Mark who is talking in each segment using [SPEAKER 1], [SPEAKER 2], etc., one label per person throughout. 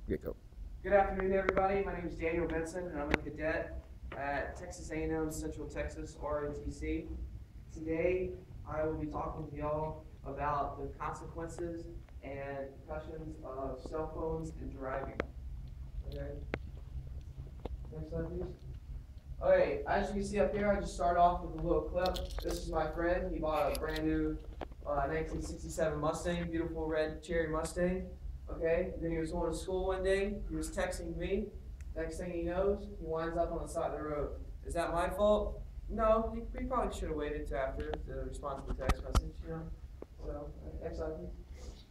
[SPEAKER 1] Get go.
[SPEAKER 2] Good afternoon, everybody. My name is Daniel Benson, and I'm a cadet at Texas A&M Central Texas ROTC. Today, I will be talking to y'all about the consequences and repercussions of cell phones and driving. Okay. Next slide, please. Okay, as you can see up here, I just start off with a little clip. This is my friend. He bought a brand new 1967 Mustang, beautiful red cherry Mustang. Okay, then he was going to school one day. He was texting me. Next thing he knows, he winds up on the side of the road. Is that my fault? No, he probably should have waited till after to respond to the text message, you know. So, next slide, please.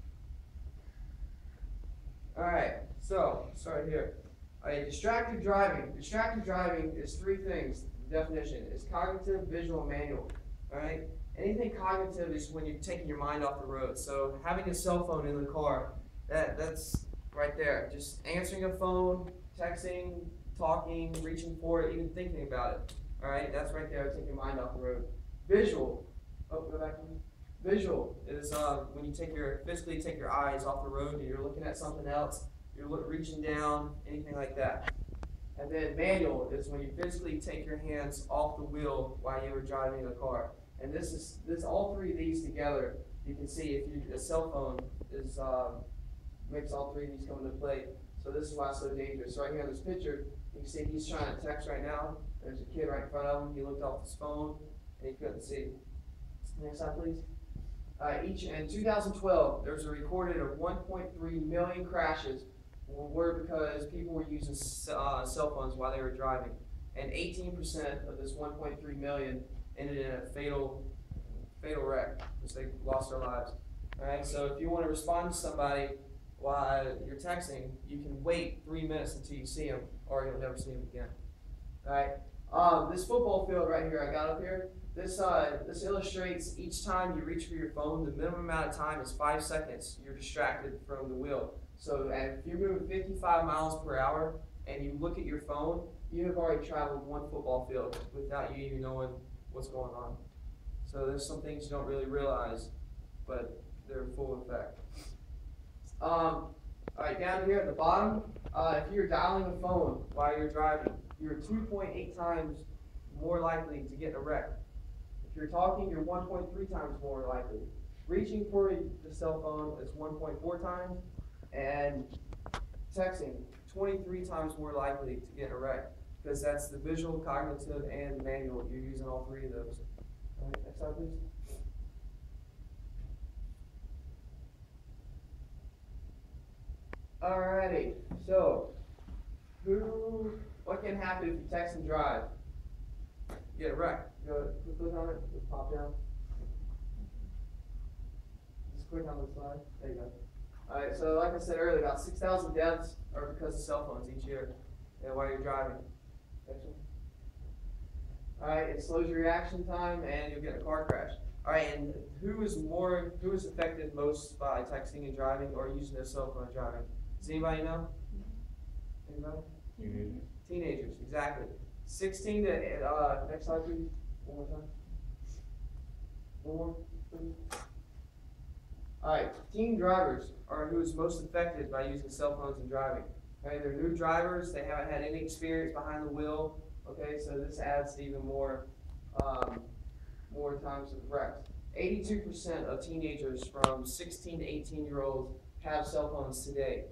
[SPEAKER 2] All right, so start here. All right, distracted driving. Distracted driving is three things. The definition is cognitive, visual, and manual. All right, anything cognitive is when you're taking your mind off the road. So having a cell phone in the car. That's right there. Just answering a phone, texting, talking, reaching for it, even thinking about it. All right, that's right there. Take your mind off the road. Visual. Oh, go back to me. Visual is when you physically take your eyes off the road and you're looking at something else. You're reaching down, anything like that. And then manual is when you physically take your hands off the wheel while you were driving the car. And this all three of these together. You can see if a cell phone is makes all three of these come into play. So this is why it's so dangerous. So right here in this picture, you can see he's trying to text right now. There's a kid right in front of him. He looked off his phone and he couldn't see. Next slide, please. In 2012, there was a recorded of 1.3 million crashes were because people were using cell phones while they were driving. And 18% of this 1.3 million ended in a fatal wreck, which they lost their lives. All right, so if you want to respond to somebody while you're texting, you can wait 3 minutes until you see them, or you'll never see them again. All right. This football field right here I got up here. This illustrates each time you reach for your phone, the minimum amount of time is 5 seconds. You're distracted from the wheel. So if you're moving 55 miles per hour and you look at your phone, you have already traveled one football field without you even knowing what's going on. So there's some things you don't really realize, but they're in full effect. All right, down here at the bottom, if you're dialing a phone while you're driving, you're 2.8 times more likely to get in a wreck. If you're talking, you're 1.3 times more likely. Reaching for the cell phone is 1.4 times, and texting, 23 times more likely to get in a wreck, because that's the visual, cognitive, and manual. You're using all three of those. All right, next slide, please. Alrighty, so what can happen if you text and drive? You get a wreck. Go click on it, just pop down. Just click on the slide. There you go. Alright, so like I said earlier, about 6,000 deaths are because of cell phones each year while you're driving. Alright, it slows your reaction time and you'll get a car crash. Alright, and who is affected most by texting and driving or using their cell phone and driving? Does anybody know? Anybody?
[SPEAKER 1] Teenagers.
[SPEAKER 2] Teenagers, exactly. 16 to, next slide please. One more time. One more, please. Alright, teen drivers are who is most affected by using cell phones and driving. Okay, they're new drivers, they haven't had any experience behind the wheel. Okay, so this adds to even more times of wrecks. 82% of teenagers from 16 to 18-year-olds have cell phones today.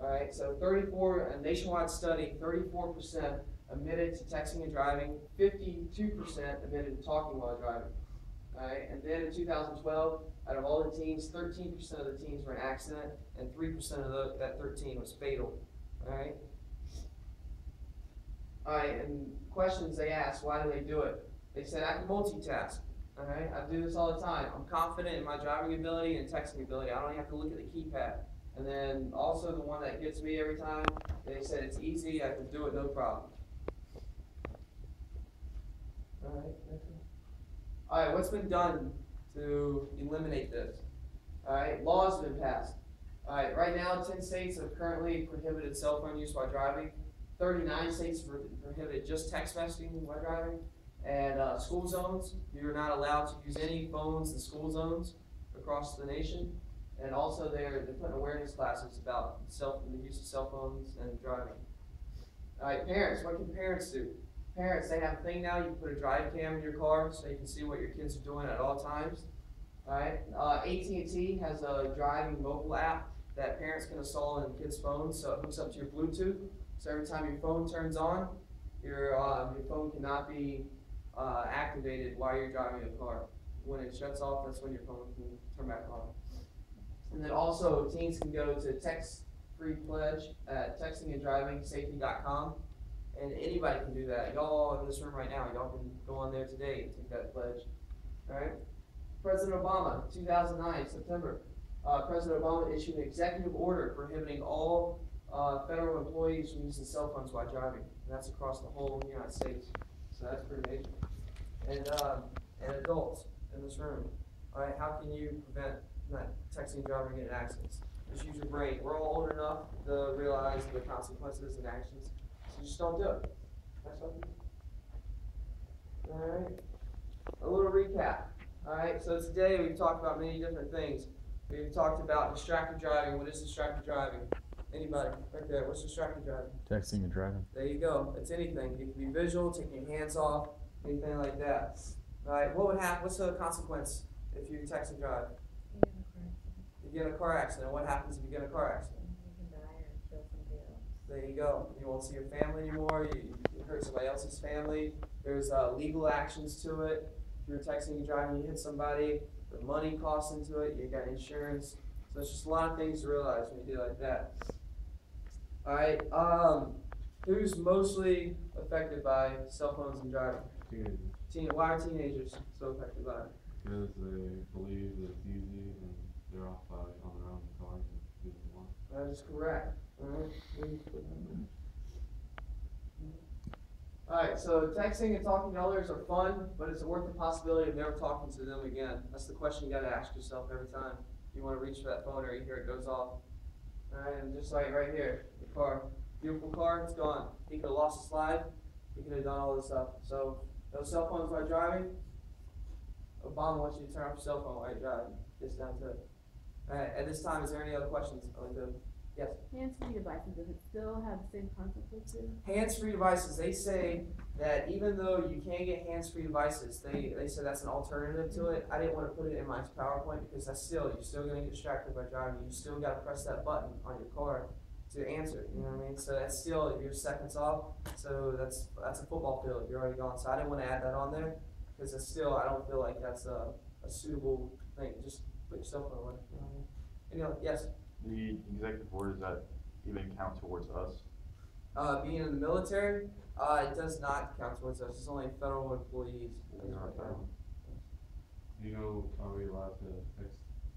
[SPEAKER 2] All right, so a nationwide study, 34% admitted to texting and driving, 52% admitted to talking while driving. All right, and then in 2012, out of all the teens, 13% of the teens were in an accident, and 3% of that 13 was fatal. All right. All right, and questions they asked, why do they do it? They said, I can multitask. All right, I do this all the time. I'm confident in my driving ability and texting ability. I don't have to look at the keypad. And then also the one that gets me every time, they said it's easy, I can do it no problem. All right, next one. All right, what's been done to eliminate this? All right, laws have been passed. All right, right now 10 states have currently prohibited cell phone use while driving. 39 states prohibited just text messaging while driving. And school zones, you're not allowed to use any phones in school zones across the nation. And also they're putting awareness classes about the use of cell phones and driving. All right, parents, what can parents do? Parents, they have a thing now, you can put a drive cam in your car so you can see what your kids are doing at all times. All right, AT&T has a driving mobile app that parents can install in kids' phones, so it hooks up to your Bluetooth. So every time your phone turns on, your phone cannot be activated while you're driving a car. When it shuts off, that's when your phone can turn back on. And then also, teens can go to text-free pledge at textinganddrivingsafety.com, and anybody can do that. Y'all in this room right now, y'all can go on there today and take that pledge. All right. President Obama, 2009, September. President Obama issued an executive order prohibiting all federal employees from using cell phones while driving. And that's across the whole United States. So that's pretty major. And adults in this room. All right, how can you prevent not texting and driving in accidents? Just use your brain. We're all old enough to realize the consequences and actions. So just don't do it. That's all. All right. A little recap. All right. So today we've talked about many different things. We've talked about distracted driving. What is distracted driving? Anybody? Right there. What's distracted driving?
[SPEAKER 1] Texting and driving.
[SPEAKER 2] There you go. It's anything. It can be visual, taking your hands off, anything like that. All right. What would happen? What's the consequence if you text and drive? You get in a car accident. What happens if you get in a car accident?
[SPEAKER 3] You can die or kill somebody else.
[SPEAKER 2] There you go. You won't see your family anymore. You hurt somebody else's family. There's legal actions to it. If you're texting and driving, you hit somebody, the money costs into it. You got insurance. So it's just a lot of things to realize when you do like that. All right. Who's mostly affected by cell phones and driving?
[SPEAKER 4] Teenagers.
[SPEAKER 2] Why are teenagers so affected by it?
[SPEAKER 4] Because they believe that it's easy and they're off by on their own cars and do what they want.
[SPEAKER 2] That is correct. Alright, so texting and talking to others are fun, but it's worth the possibility of never talking to them again. That's the question you gotta ask yourself every time you wanna reach for that phone or you hear it goes off. Alright, and just like right here, the car. Beautiful car, it's gone. He could have lost his slide, he could have done all this stuff. So, those cell phones while driving, Obama wants you to turn off your cell phone while you're driving. Gets down to it. Alright, at this time, is there any other questions? Yes?
[SPEAKER 3] Hands-free devices, does it still have the same consequences?
[SPEAKER 2] Hands-free devices, they say that even though you can get hands-free devices, they say that's an alternative to it. I didn't want to put it in my PowerPoint because you're still going to get distracted by driving. You still got to press that button on your car to answer, you know what I mean? So that's still, you're seconds off, so that's a football field, you're already gone. So I didn't want to add that on there because it's still, I don't feel like that's a suitable thing. Just put your cell phone away, you know what I mean? Yes?
[SPEAKER 5] The executive order, does that even count towards us?
[SPEAKER 2] Being in the military, it does not count towards us. It's only federal employees.
[SPEAKER 4] Do you know, are we allowed to text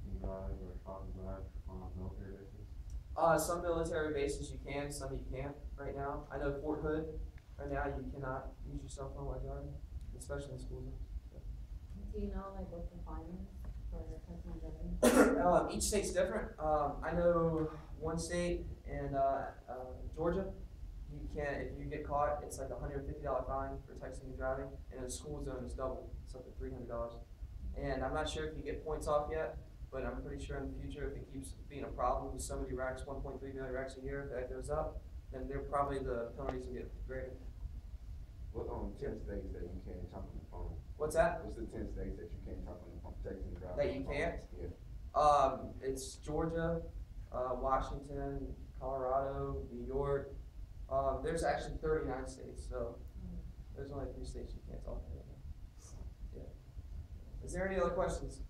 [SPEAKER 4] and drive or talk and drive on a military basis?
[SPEAKER 2] Some military bases you can, some you can't right now. I know Fort Hood, right now you cannot use your cell phone while driving, especially in school zones.
[SPEAKER 3] Do you know like what the fine is for texting and driving?
[SPEAKER 2] Each state's different. I know one state in Georgia, you can, if you get caught, it's like a $150 fine for texting and driving, and in a school zone it's double, it's up to $300. And I'm not sure if you get points off yet, but I'm pretty sure in the future if it keeps being a problem with so many wrecks, 1.3 million wrecks a year, if that goes up, then the penalties will get greater.
[SPEAKER 6] What 10 states that you can't talk on the phone?
[SPEAKER 2] What's that?
[SPEAKER 6] What's the 10 states that you can't talk on the phone, texting and driving?
[SPEAKER 2] That you can't?
[SPEAKER 6] Yeah.
[SPEAKER 2] It's Georgia, Washington, Colorado, New York. There's actually 39 states, so there's only 3 states you can't talk to. Yeah. Is there any other questions?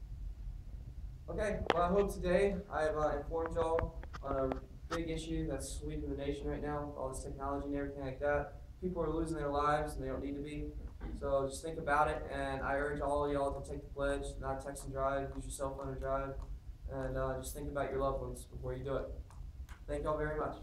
[SPEAKER 2] Okay, well I hope today I've informed y'all on a big issue that's sweeping the nation right now, with all this technology and everything like that. People are losing their lives and they don't need to be. So just think about it, and I urge all of y'all to take the pledge, not text and drive, use your cell phone to drive, and just think about your loved ones before you do it. Thank y'all very much.